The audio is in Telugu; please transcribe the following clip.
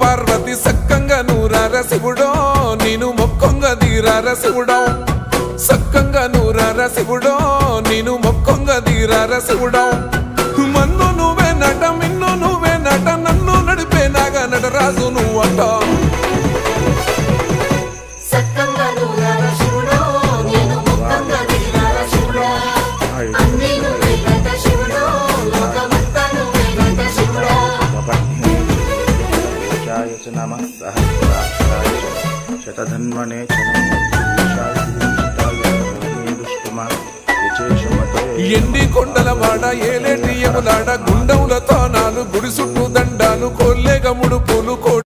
పార్వతి సక్కంగా నూరార శివుడో నేను మొక్కంగా దీరార శివుడో సక్కంగా నూరార శివుడో నేను మొక్కంగా దీరార శివుడో మన్ను నువ్వే నట మిన్ను నువ్వే నట నన్ను నడిపే నాగా నటరాజు నువ్వంట नमः सहस्राक्षाय शतधन्वने ఎండి కొండలవాడ ఏలేటి యములాడ గుండములతో నాలు గుడి చుట్టూ దండాలు కొల్లేగ ముడుపులు